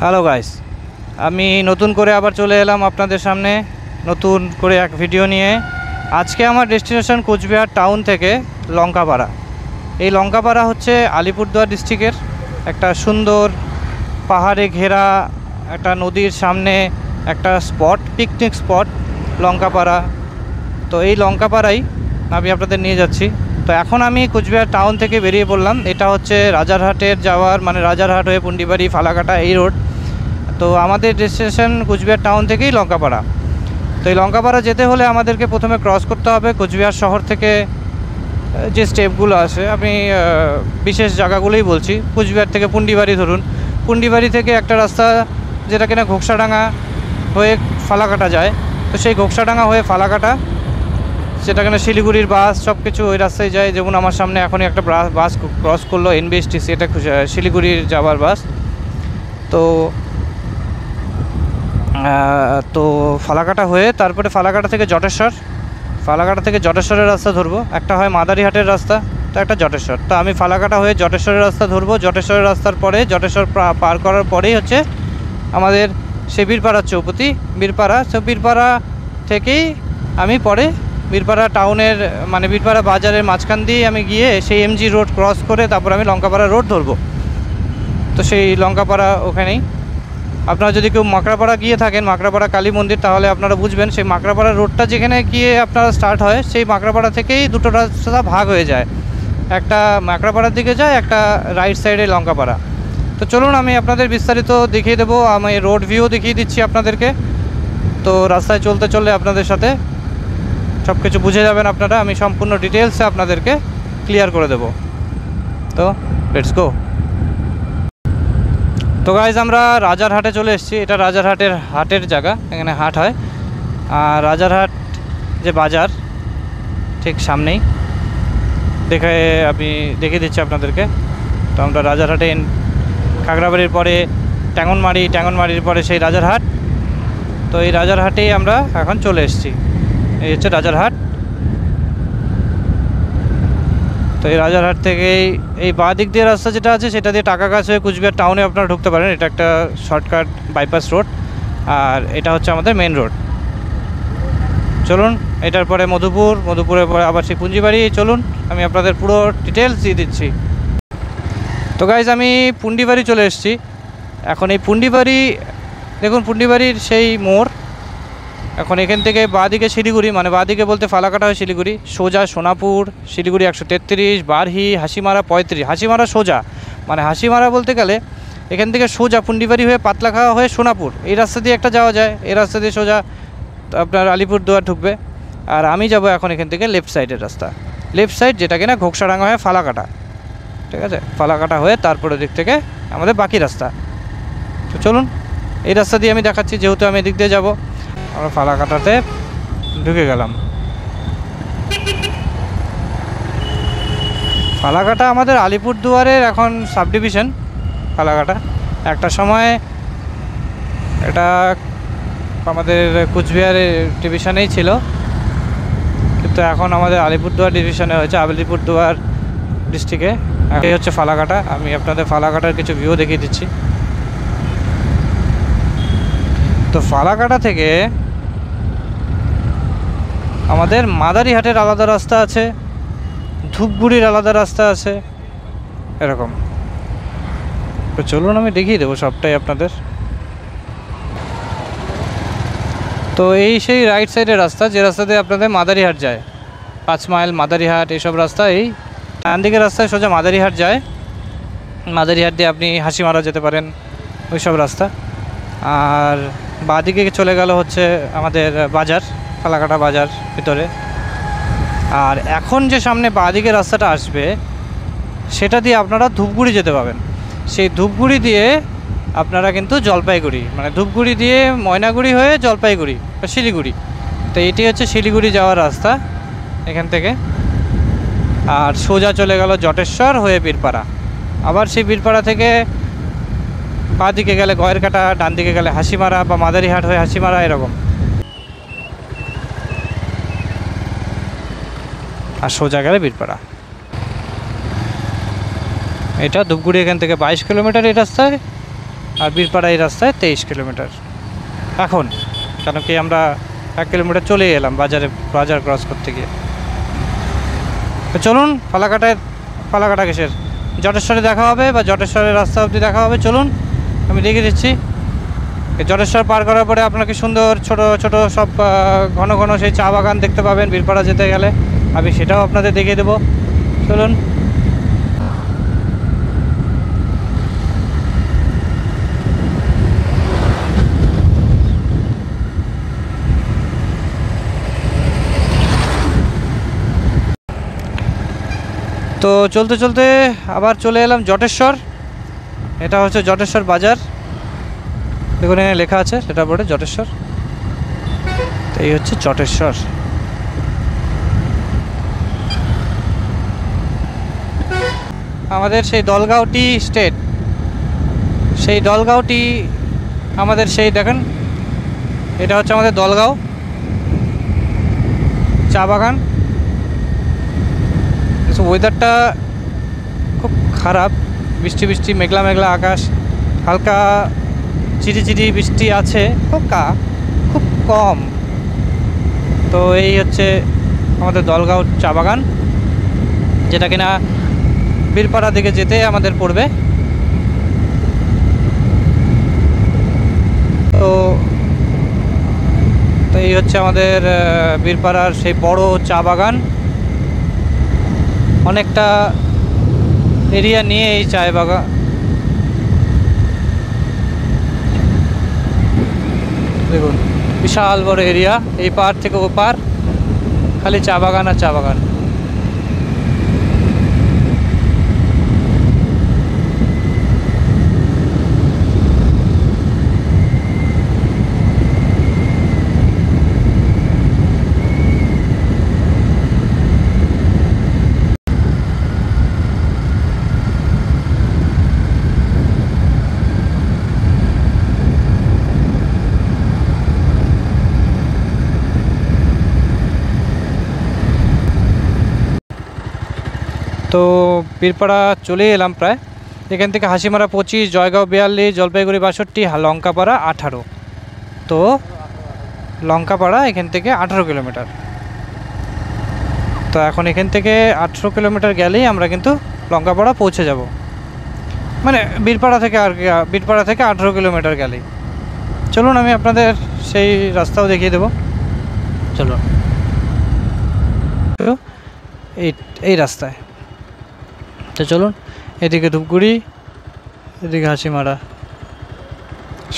Hello guys, আমি নতুন করে আবার চলে এলাম আপনাদের সামনে নতুন করে এক ভিডিও নিয়ে। আজকে আমার ডেস্টিনেশন কোচবিহার টাউন থেকে লঙ্কাপাড়া। এই লঙ্কাপাড়া হচ্ছে আলিপুরদুয়ার ডিস্ট্রিক্টের একটা সুন্দর পাহাড়ে ঘেরা একটা নদীর সামনে একটা স্পট, পিকনিক স্পট লঙ্কাপাড়া। তো এই লঙ্কাপাড়াই আমি আপনাদের নিয়ে যাচ্ছি। তো এখন আমি কোচবিহার টাউন থেকে বেরিয়ে পড়লাম। এটা হচ্ছে রাজারহাটের যাওয়ার, মানে রাজারহাট হয়ে পুন্ডিবাড়ি, ফালাকাটা এই রোড। তো আমাদের ডেস্টিনেশন কোচবিহার টাউন থেকেই লঙ্কাপাড়া। তো এই লঙ্কাপাড়া যেতে হলে আমাদেরকে প্রথমে ক্রস করতে হবে কোচবিহার শহর থেকে যে স্টেপগুলো আছে, আমি বিশেষ জায়গাগুলোই বলছি। কোচবিহার থেকে পুন্ডিবাড়ি ধরুন, পুন্ডিবাড়ি থেকে একটা রাস্তা যেটা কিনা ঘোকসাডাঙ্গা হয়ে ফালাকাটা যায়। তো সেই ঘোকসাডাঙ্গা হয়ে ফালাকাটা, সেটা কিনা শিলিগুড়ির বাস সব কিছু ওই রাস্তায় যায়। যেমন আমার সামনে এখনই একটা বাস ক্রস করলো, NBSTC, এটা শিলিগুড়ির যাওয়ার বাস। তো ফালাকাটা হয়ে তারপরে ফালাকাটা থেকে জটেশ্বর, ফালাকাটা থেকে জটেশ্বরের রাস্তা ধরবো। একটা হয় মাদারিহাটের রাস্তা, তো একটা জটেশ্বর। তো আমি ফালাকাটা হয়ে জটেশ্বরের রাস্তা ধরবো। জটেশ্বরের রাস্তার পরে জটেশ্বর পার করার পরেই হচ্ছে আমাদের সে বীরপাড়ার চৌপতি, বীরপাড়া। সে বীরপাড়া থেকেই আমি পরে বীরপাড়া টাউনের, মানে বীরপাড়া বাজারের মাঝখান দিয়ে আমি গিয়ে সেই MG রোড ক্রস করে তারপর আমি লঙ্কাপাড়া রোড ধরবো। তো সেই লঙ্কাপাড়া ওখানেই। আপনারা যদি কেউ মাকড়াপাড়া গিয়ে থাকেন, মাকড়াপাড়া কালী মন্দির, তাহলে আপনারা বুঝবেন সেই মাকড়াপাড়া রোডটা যেখানে গিয়ে আপনারা স্টার্ট হয়, সেই মাকড়াপাড়া থেকেই দুটো রাস্তা ভাগ হয়ে যায়। একটা মাকড়াপাড়ার দিকে যায়, একটা রাইট সাইডে লঙ্কাপাড়া। তো চলুন আমি আপনাদের বিস্তারিত দেখিয়ে দেবো, আমি রোড ভিউ দেখিয়ে দিচ্ছি আপনাদেরকে। তো রাস্তায় চলতে চললে আপনাদের সাথে সব কিছু বুঝে যাবেন আপনারা, আমি সম্পূর্ণ ডিটেলসে আপনাদেরকে ক্লিয়ার করে দেব। তো লেটস গো। তো গাইজ, আমরা রাজারহাটে চলে এসেছি। এটা রাজারহাটের হাটের জায়গা, এখানে হাট হয়। আর রাজারহাট যে বাজার ঠিক সামনেই, আমি দেখিয়ে দিচ্ছি আপনাদেরকে। তো আমরা রাজারহাটে, খাগড়াবাড়ির পরে ট্যাঙ্গনমারির পরে সেই রাজারহাট। তো এই রাজারহাটেই আমরা এখন চলে এসেছি। এই হচ্ছে রাজারহাট। তো এই রাজারহাট থেকে এই বাঁ দিক দিয়ে রাস্তা যেটা আছে, সেটা দিয়ে টাকাগাছ হয়ে কুচবিহার টাউনে আপনারা ঢুকতে পারেন। এটা একটা শর্টকাট বাইপাস রোড, আর এটা হচ্ছে আমাদের মেন রোড। চলুন, এটার পরে মধুপুরের পরে আবার সেই পুঞ্জিবাড়ি। চলুন, আমি আপনাদের পুরো ডিটেলস দিয়ে দিচ্ছি। তো গাইজ, আমি পুন্ডিবাড়ি চলে এসেছি। এখন এই পুন্ডিবাড়ি দেখুন, পুন্ডিবাড়ির সেই মোড়। এখন এখান থেকে বাঁদিকে শিলিগুড়ি, মানে বাঁদিকে বলতে ফালাকাটা হয় শিলিগুড়ি, সোজা সোনাপুর, শিলিগুড়ি 133, বারহি, হাসিমারা 35। হাসিমারা সোজা, মানে হাসিমারা বলতে গেলে এখান থেকে সোজা পুন্ডিবাড়ি হয়ে পাতলাখাওয়া হয়ে সোনাপুর, এই রাস্তা দিয়ে একটা যাওয়া যায়। এই রাস্তা দিয়ে সোজা আপনার আলিপুরদুয়ার ঢুকবে। আর আমি যাব এখন এখান থেকে লেফট সাইডের রাস্তা, লেফট সাইড, যেটা কিনা ঘোকসাডাঙ্গা হয়ে ফালাকাটা। ঠিক আছে, ফালাকাটা হয়ে তারপরে দিক থেকে আমাদের বাকি রাস্তা। তো চলুন, এই রাস্তা দিয়ে আমি দেখাচ্ছি, যেহেতু আমি এদিক দিয়ে যাবো। আমরা ফালাকাটাতে ঢুকে গেলাম। ফালাকাটা আমাদের আলিপুরদুয়ারের এখন সাব ডিভিশন। ফালাকাটা একটা সময় এটা আমাদের কোচবিহারের ডিভিশনেই ছিল, কিন্তু এখন আমাদের আলিপুরদুয়ার ডিভিশনে হয়েছে, আলিপুরদুয়ার ডিস্ট্রিক্টে। এই হচ্ছে ফালাকাটা। আমি আপনাদের ফালাকাটার কিছু ভিউ দেখিয়ে দিচ্ছি। তো ফালাকাটা থেকে আমাদের মাদারিহাটের আলাদা রাস্তা আছে, ধূপগুড়ির আলাদা রাস্তা আছে, এরকম। তো চলুন আমি দেখিয়ে দেবো সবটাই আপনাদের। তো এই সেই রাইট সাইডের রাস্তা, যে রাস্তা দিয়ে আপনাদের মাদারিহাট যায়, 5 মাইল মাদারিহাট, এইসব রাস্তা। এই ডান দিকের রাস্তায় সোজা মাদারিহাট যায়। মাদারিহাট দিয়ে আপনি হাসিমারা যেতে পারেন, ওই সব রাস্তা। আর বাঁদিকে চলে গেল হচ্ছে আমাদের বাজার, ফালাকাটা বাজার ভিতরে। আর এখন যে সামনে বাঁদিকে রাস্তাটা আসবে, সেটা দিয়ে আপনারা ধূপগুড়ি যেতে পাবেন। সেই ধূপগুড়ি দিয়ে আপনারা কিন্তু জলপাইগুড়ি, মানে ধূপগুড়ি দিয়ে ময়নাগুড়ি হয়ে জলপাইগুড়ি বা শিলিগুড়ি। তো এটি হচ্ছে শিলিগুড়ি যাওয়ার রাস্তা এখান থেকে। আর সোজা চলে গেল জটেশ্বর হয়ে বীরপাড়া। আবার সেই বীরপাড়া থেকে বাঁ দিকে গেলে গয়েরকাটা, ডান দিকে গেলে হাসিমারা বা মাদারিহাট হয়ে হাসিমারা, এরকম। আর সোজা গেলে বীরপাড়া। এটা ধূপগুড়ি এখান থেকে 22 কিলোমিটার এই রাস্তায়। আর বীরপাড়া এই রাস্তায় 23 কিলোমিটার এখন, কেন কি আমরা 1 কিলোমিটার চলে এলাম বাজার ক্রস করতে গিয়ে। তো চলুন, ফালাকাটা কিসের, জটেশ্বরে দেখা হবে বা জটেশ্বরের রাস্তা অবধি দেখা হবে। চলুন আমি দেখিয়ে দিচ্ছি। জটেশ্বর পার করার পরে আপনাকে সুন্দর ছোট ছোট সব ঘন ঘন সেই চা বাগান দেখতে পাবেন বীরপাড়া যেতে গেলে, আমি সেটাও আপনাদের দেখিয়ে দেবো। চলুন। তো চলতে চলতে আবার চলে এলাম জটেশ্বর। এটা হচ্ছে জটেশ্বর বাজার, দেখুন এখানে লেখা আছে সেটা পরে জটেশ্বর। তো এই হচ্ছে জটেশ্বর। আমাদের সেই দলগাঁও টি স্টেট, সেই দলগাঁও টি আমাদের সেই দেখেন, এটা হচ্ছে আমাদের দলগাঁও চা বাগান। ওয়েদারটা খুব খারাপ, বৃষ্টি বৃষ্টি মেঘলা মেঘলা আকাশ, হালকা চিরি বৃষ্টি আছে, খুব কম। তো এই হচ্ছে আমাদের দলগাঁও চা বাগান, যেটা কিনা বীরপাড়া দিকে যেতে আমাদের পড়বে। তো এই হচ্ছে আমাদের বীরপাড়ার সেই বড় চা বাগান, অনেকটা এরিয়া নিয়ে এই চা বাগান। দেখুন বিশাল বড় এরিয়া, এই পার থেকে ও পার খালি চা বাগান আর চা বাগান। তো বীরপাড়া চলে এলাম প্রায়, এখান থেকে হাসিমারা 25, জয়গাঁও 42, জলপাইগুড়ি 62, লঙ্কাপাড়া 18। তো লঙ্কাপাড়া এখান থেকে 18 কিলোমিটার। তো এখন এখান থেকে 18 কিলোমিটার গেলেই আমরা কিন্তু লঙ্কাপাড়া পৌঁছে যাব, মানে বীরপাড়া থেকে 18 কিলোমিটার গেলেই। চলুন আমি আপনাদের সেই রাস্তাও দেখিয়ে দেব। চলুন এই রাস্তায়। তো চলুন, এদিকে ধূপগুড়ি, এদিকে হাসিমারা,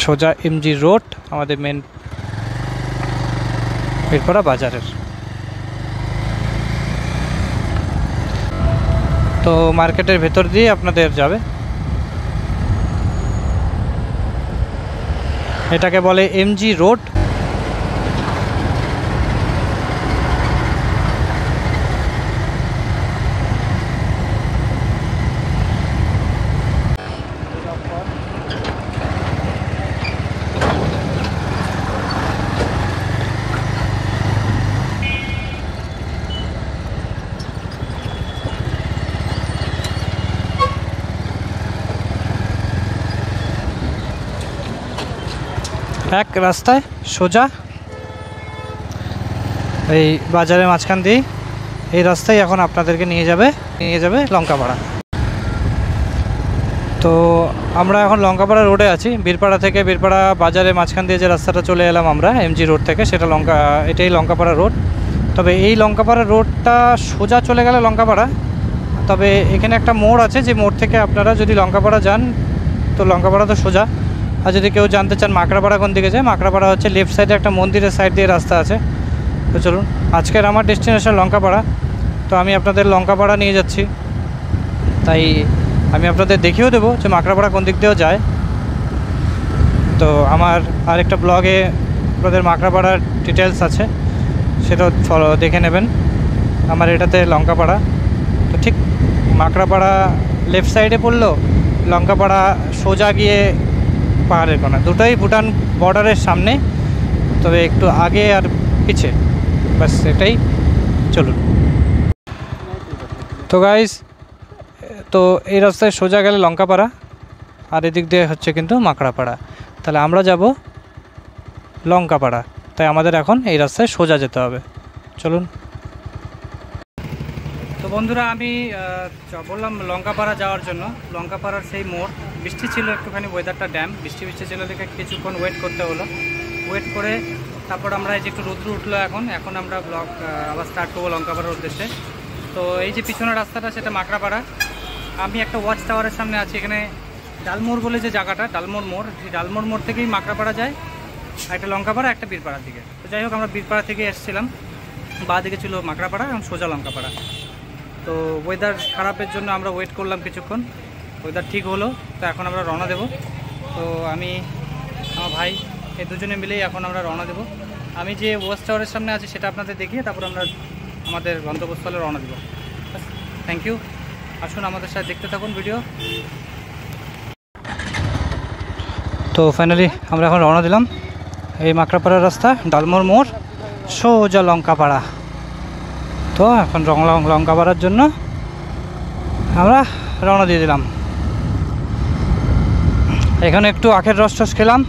সোজা এমজি রোড আমাদের মেন বীরপাড়া বাজারের। তো মার্কেটের ভেতর দিয়ে আপনাদের যাবে, এটাকে বলে এমজি রোড। এক রাস্তায় সোজা এই বাজারের মাঝখান দিয়ে এই রাস্তায় এখন আপনাদেরকে নিয়ে যাবে লঙ্কাপাড়া। তো আমরা এখন লঙ্কাপাড়া রোডে আছি, বীরপাড়া থেকে বীরপাড়া বাজারের মাঝখান দিয়ে যে রাস্তাটা চলে এলাম আমরা এমজি রোড থেকে, সেটা এটাই লঙ্কাপাড়া রোড। তবে এই লঙ্কাপাড়া রোডটা সোজা চলে গেলে লঙ্কাপাড়া, তবে এখানে একটা মোড় আছে, যে মোড় থেকে আপনারা যদি লঙ্কাপাড়া যান তো লঙ্কাপাড়া তো সোজা, আর যদি কেউ জানতে চান মাকড়াপাড়া কোন দিকে যায়, মাকড়াপাড়া হচ্ছে লেফট সাইডে একটা মন্দিরের সাইড দিয়ে রাস্তা আছে। তো চলুন, আজকের আমার ডেস্টিনেশন লঙ্কাপাড়া, তো আমি আপনাদের লঙ্কাপাড়া নিয়ে যাচ্ছি, তাই আমি আপনাদের দেখিয়েও দেবো যে মাকড়াপাড়া কোন দিক দিয়েও যায়। তো আমার আরেকটা ব্লগে আপনাদের মাকড়াপাড়ার ডিটেলস আছে, সেটাও দেখে নেবেন। আমার এটাতে লঙ্কাপাড়া, তো ঠিক মাকড়াপাড়া লেফট সাইডে পড়লো, লঙ্কাপাড়া সোজা গিয়ে পাহাড়ের কোনা, দুটোই ভুটান বর্ডারের সামনে, তবে একটু আগে আর পিছে, ব্যাস এটাই। চলুন। তো গাইস, তো এই রাস্তায় সোজা গেলে লঙ্কাপাড়া, আর এদিক দিয়ে হচ্ছে কিন্তু মাকড়াপাড়া। তাহলে আমরা যাব লঙ্কাপাড়া, তাই আমাদের এখন এই রাস্তায় সোজা যেতে হবে। চলুন। তো বন্ধুরা, আমি বললাম লঙ্কাপাড়া যাওয়ার জন্য। লঙ্কাপাড়ার সেই মোড়, বৃষ্টি ছিল একটুখানি, ওয়েদারটা ড্যাম, বৃষ্টি ছিল দেখে কিছুক্ষণ ওয়েট করতে হলো। ওয়েট করে তারপর আমরা এই যে একটু রোদ্রু উঠলো, এখন আমরা ব্লগ আবার স্টার্ট করবো লঙ্কাপাড়ার উদ্দেশ্যে। তো এই যে পিছনের রাস্তাটা, সেটা মাকড়াপাড়া। আমি একটা ওয়াচ টাওয়ারের সামনে আছি। এখানে ডালমোড় বলে যে জায়গাটা, ডালমোড় মোড়, সেই ডালমোড় মোড় থেকেই মাকড়াপাড়া যায়, একটা লঙ্কাপাড়া, একটা বীরপাড়ার দিকে। তো যাই হোক, আমরা বীরপাড়া থেকে এসেছিলাম, বা দিকে ছিল মাকড়াপাড়া এবং সোজা লঙ্কাপাড়া। তো ওয়েদার খারাপের জন্য আমরা ওয়েট করলাম কিছুক্ষণ, ওয়েদার ঠিক হলো। তো এখন আমরা রওনা দেব। তো আমি, আমার ভাই, এই দুজনে মিলেই এখন আমরা রওনা দেব। আমি যে ওয়াচ টাওয়ারের সামনে আছি সেটা আপনাদের দেখিয়ে তারপর আমরা আমাদের গন্তব্যস্থলে রওনা দেব। Thank you. আসুন আমাদের সাথে দেখতে থাকুন ভিডিও। তো ফাইনালি আমরা এখন রওনা দিলাম। এই মাকড়াপাড়ার রাস্তা, ডালমোড় মোড়, সোজা লঙ্কাপাড়া। তো এখন লঙ্কাপাড়ার জন্য আমরা রওনা দিয়ে দিলাম। এখানে একটু আখের রস খেলাম,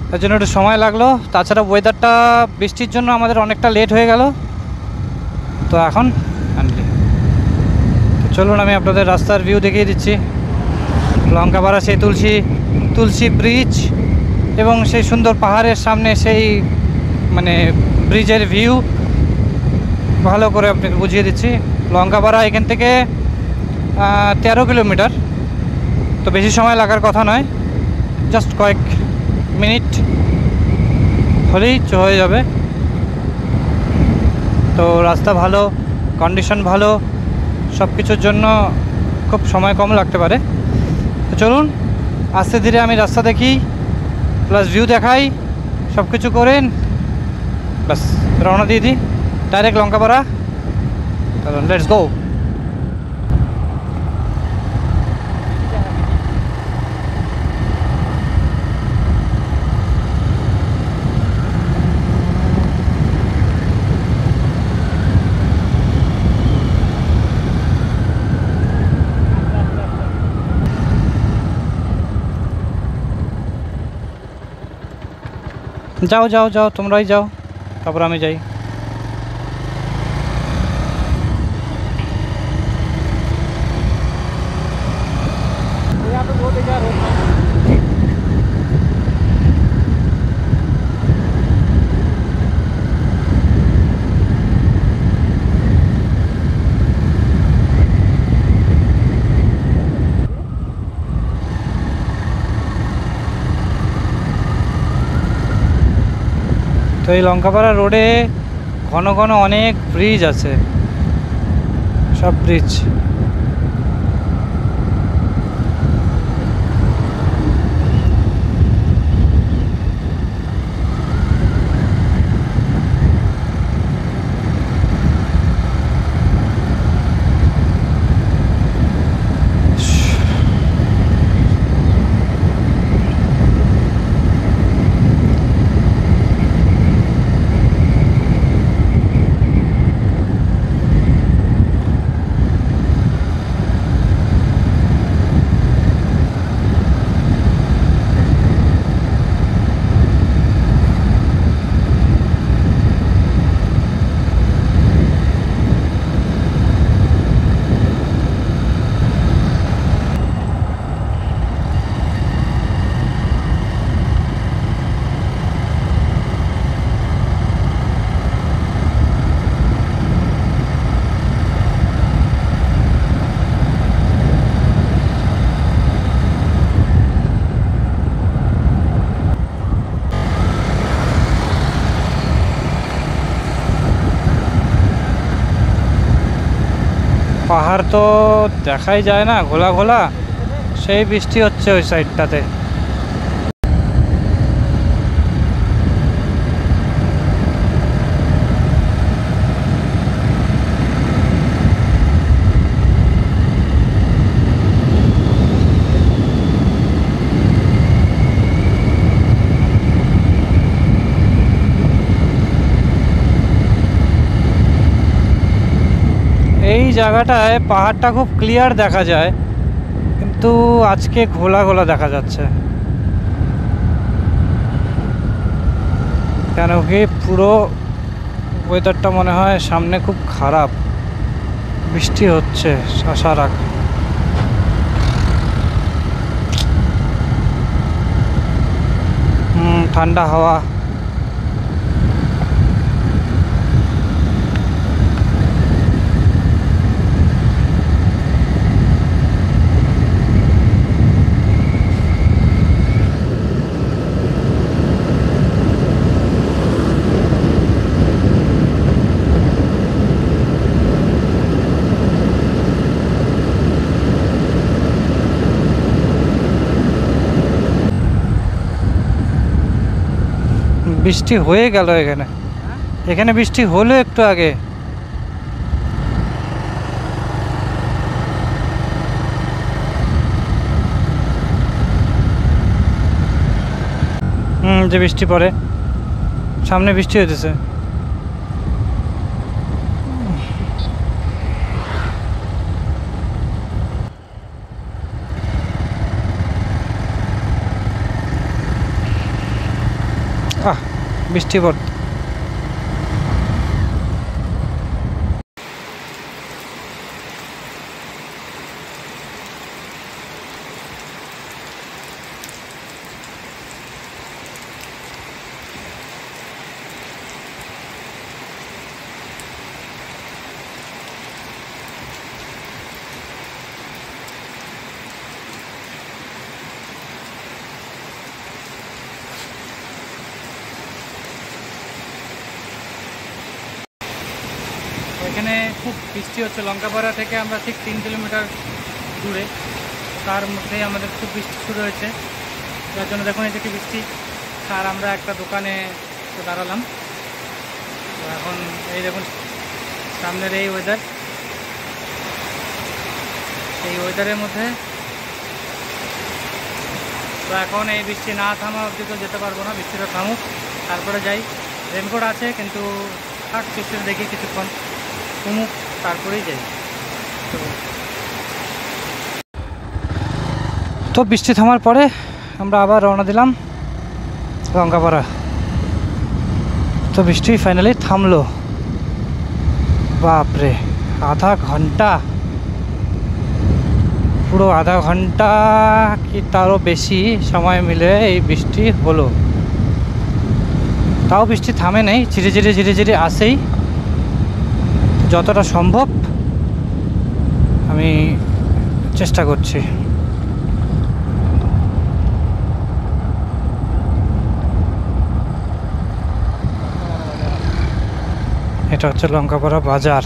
তার জন্য একটু সময় লাগলো। তাছাড়া ওয়েদারটা বৃষ্টির জন্য আমাদের অনেকটা লেট হয়ে গেল। তো এখন চলুন আমি আপনাদের রাস্তার ভিউ দেখিয়ে দিচ্ছি। লঙ্কাপাড়া সেই তুলসী ব্রিজ এবং সেই সুন্দর পাহাড়ের সামনে সেই ব্রিজের ভিউ ভালো করে আপনাকে বুঝিয়ে দিচ্ছি। লঙ্কাপাড়া এখান থেকে 13 কিলোমিটার, তো বেশি সময় লাগার কথা নয়, জাস্ট কয়েক মিনিট হলেই হয়ে যাবে। তো রাস্তা ভালো, কন্ডিশন ভালো, সব কিছুর জন্য খুব সময় কম লাগতে পারে। তো চলুন আস্তে ধীরে আমি রাস্তা দেখি, প্লাস ভিউ দেখাই, সব কিছু করেন, বাস রওনা দিয়ে দিই ডাইরেক্ট লঙ্কাপাড়া। চলুন, লেটস গো। যাও যাও যাও, তোমরাই যাও, তারপর আমি যাই। তো এই লঙ্কাপাড়া রোডে ঘন ঘন অনেক ব্রিজ আছে, সব ব্রিজ। পাহাড় তো দেখাই যায় না, ঘোলা ঘোলা, সেই বৃষ্টি হচ্ছে ওই সাইডটাতে। এই জায়গাটায় পাহাড়টা খুব ক্লিয়ার দেখা যায়, কিন্তু কিন্তু আজকে ঘোলা ঘোলা দেখা যাচ্ছে, কেন কি পুরো ওয়েদারটা মনে হয় সামনে খুব খারাপ, বৃষ্টি হচ্ছে আশা রাখ। ঠান্ডা হাওয়া, বৃষ্টি হয়ে গেল এখানে, এখানে বৃষ্টি হলো একটু আগে। যে বৃষ্টি পড়ে, সামনে বৃষ্টি হইতেছে। বৃষ্টি পড়ে এখানে খুব বৃষ্টি হচ্ছে। লঙ্কাপাড়া থেকে আমরা ঠিক 3 কিলোমিটার দূরে, তার মধ্যেই আমাদের খুব বৃষ্টি শুরু হয়েছে, যার জন্য দেখুন এই যে বৃষ্টি। আর আমরা একটা দোকানে দাঁড়ালাম, তো এখন এই দেখুন সামনের এই ওয়েদার, এই ওয়েদারের মধ্যে তো এখন এই বৃষ্টি না থামা অবধি তো যেতে পারবো না, বৃষ্টিটা থামুক তারপরে যাই। রেনকোট আছে কিন্তু থাক, বৃষ্টিটা দেখি কিছুক্ষণ কমুক তারপরেই যাই। তো বৃষ্টি থামার পরে আমরা আবার রওনা দিলাম লঙ্কাপাড়া। তো বৃষ্টি ফাইনালি থামলো। বাপরে, আধা ঘন্টা, পুরো আধা ঘন্টা কি তারও বেশি সময় মিলে এই বৃষ্টি হলো। তাও বৃষ্টি থামে নেই, ধীরে ধীরে ধীরে ধীরে আসেই। যতটা সম্ভব আমি চেষ্টা করছি। এটা হচ্ছে লঙ্কাপাড়া বাজার।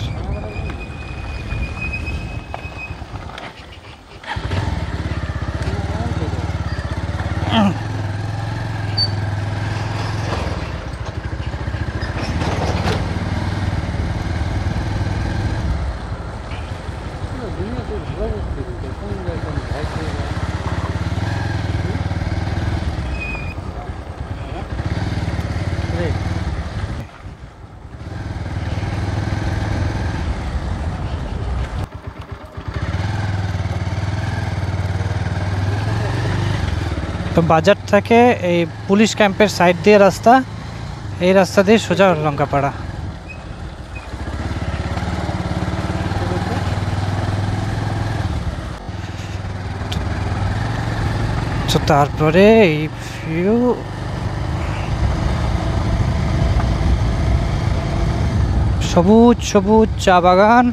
তো বাজার থেকে এই পুলিশ ক্যাম্পের সাইড দিয়ে রাস্তা, এই রাস্তা দিয়ে সোজা লঙ্কাপাড়া। তো তারপরে এই ভিউ, সবুজ সবুজ চা বাগান,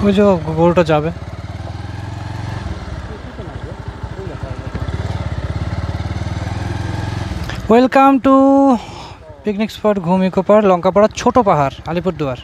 ওই যে গরুটা যাবে। ওয়েলকাম টু পিকনিক স্পট ঘুম ইকো পার্ক, লঙ্কাপাড়া, ছোট পাহাড়, আলিপুরদুয়ার।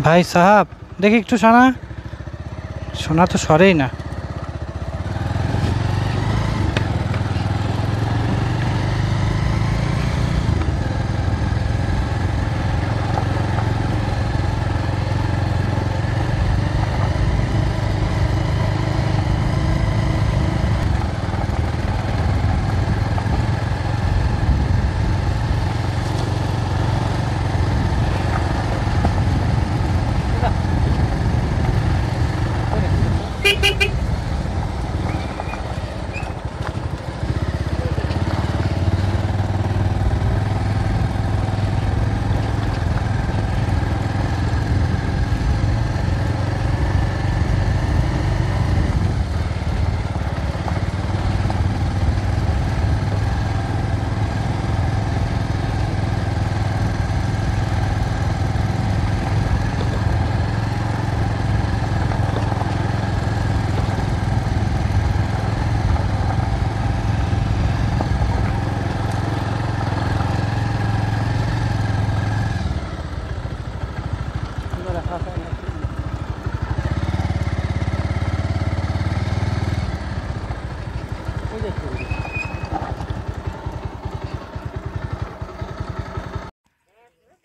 ভাই সাহাব, দেখি একটু শোনা, শোনা তো সরেই না।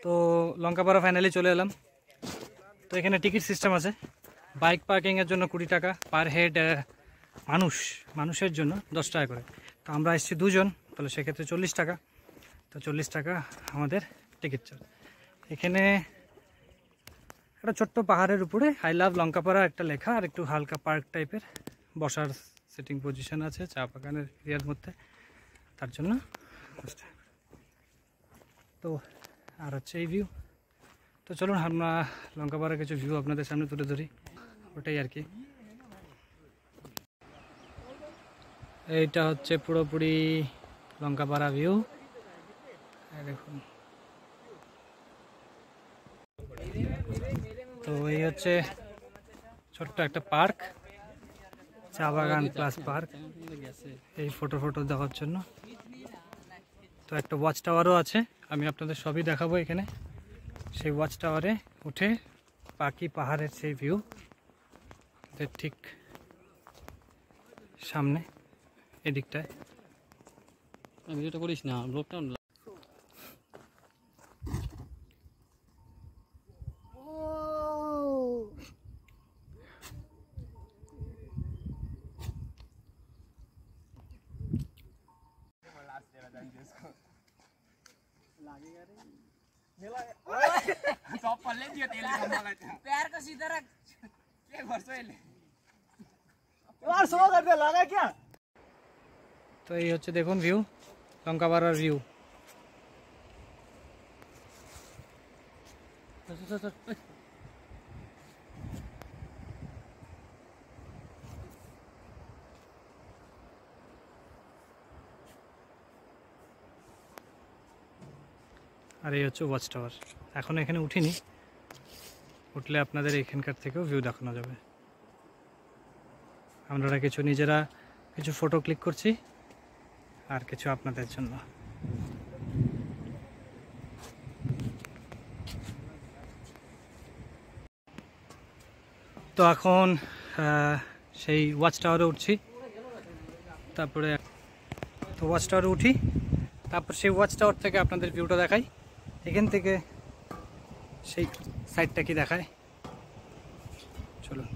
তো লঙ্কাপাড়া ফাইনালি চলে এলাম। তো এখানে টিকিট সিস্টেম আছে। বাইক পার্কিংয়ের জন্য 20 টাকা পার হেড, মানুষের জন্য 10 টাকা করে। তো আমরা এসেছি দুজন, তাহলে সেক্ষেত্রে 40 টাকা। তো 40 টাকা আমাদের টিকিট চার্জ। এখানে একটা ছোট্ট পাহাড়ের উপরে আই লাভ লঙ্কাপাড়া একটা লেখা, আর একটু হালকা পার্ক টাইপের বসার সিটিং পজিশন আছে চা বাগানের এরিয়ার মধ্যে, তার জন্য। তো আর হচ্ছে এই ভিউ। তো চলুন আমরা লঙ্কাপাড়ার কিছু ভিউ আপনাদের সামনে তুলে ধরি, ওটাই আর কি। এইটা হচ্ছে পুরোপুরি লঙ্কাপাড়া ভিউ, দেখুন। তো এই হচ্ছে ছোট্ট একটা পার্ক, চা বাগান প্লাস পার্ক, এই ফটো দেখার জন্য। তো একটা ওয়াচ টাওয়ারও আছে, আমি আপনাদের সবই দেখাবো এখানে। সেই ওয়াচ টাওয়ারে উঠে বাকি পাহাড়ের সেই ভিউ ঠিক সামনে এদিকটায়। ভিডিওটা করিস না, ব্লগটা पैर को सीधा रख তো এই হচ্ছে দেখুন ভিউ, লঙ্কাপাড়ার ভিউ। আর এই হচ্ছে ওয়াচ টাওয়ার। এখন এখানে উঠিনি, উঠলে আপনাদের এখানকার থেকেও ভিউ দেখানো যাবে। আমরা কিছু নিজেরা কিছু ফটো ক্লিক করছি আর কিছু আপনাদের জন্য। তো এখন সেই ওয়াচ টাওয়ারে উঠছি, তারপরে তো ওয়াচ টাওয়ারে উঠি, তারপর সেই ওয়াচ টাওয়ার থেকে আপনাদের ভিউটা দেখাই। এখান থেকে সেই সাইডটা কি দেখায়, চলুন।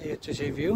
এই হচ্ছে সেই ভিউ।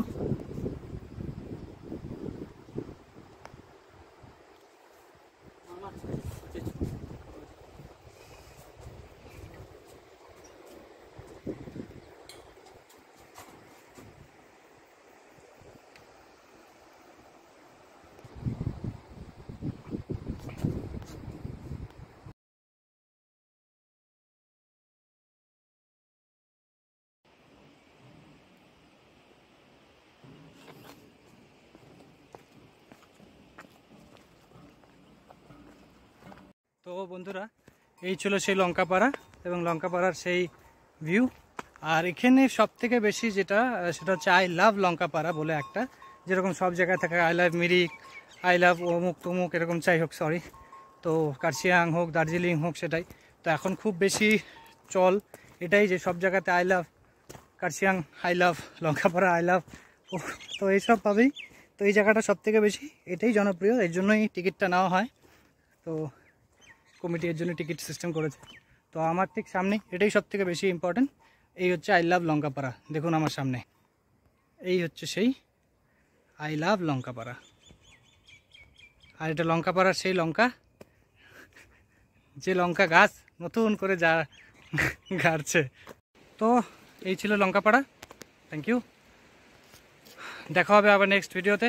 তো বন্ধুরা, এই ছিল সেই লঙ্কাপাড়া এবং লঙ্কাপাড়ার সেই ভিউ। আর এখানে সব থেকে বেশি যেটা, সেটা হচ্ছে আই লাভ লঙ্কাপাড়া বলে একটা, যেরকম সব জায়গায় থাকে I love Mirik, I love অমুক তমুক এরকম চাই হোক, সরি, তো কার্শিয়াং হোক, দার্জিলিং হোক, সেটাই তো এখন খুব বেশি চল এটাই যে সব জায়গাতে I love Kurseong, I love Lankapara, I love, তো এইসব পাবেই। তো এই জায়গাটা সব থেকে বেশি এটাই জনপ্রিয়, এর জন্যই টিকিটটা নেওয়া হয়। তো কমিটি এর জন্য টিকিট সিস্টেম করেছে। তো আমার ঠিক সামনে এটাই সব থেকে বেশি ইম্পর্টেন্ট। এই হচ্ছে আই লাভ লঙ্কাপাড়া, দেখুন আমার সামনে এই হচ্ছে সেই আই লাভ লঙ্কাপাড়া। আর এটা লঙ্কাপাড়ার সেই লঙ্কা, যে লঙ্কা গাছ নতুন করে যা গাড়ছে। তো এই ছিল লঙ্কাপাড়া। থ্যাংক ইউ, দেখা হবে আবার নেক্সট ভিডিওতে।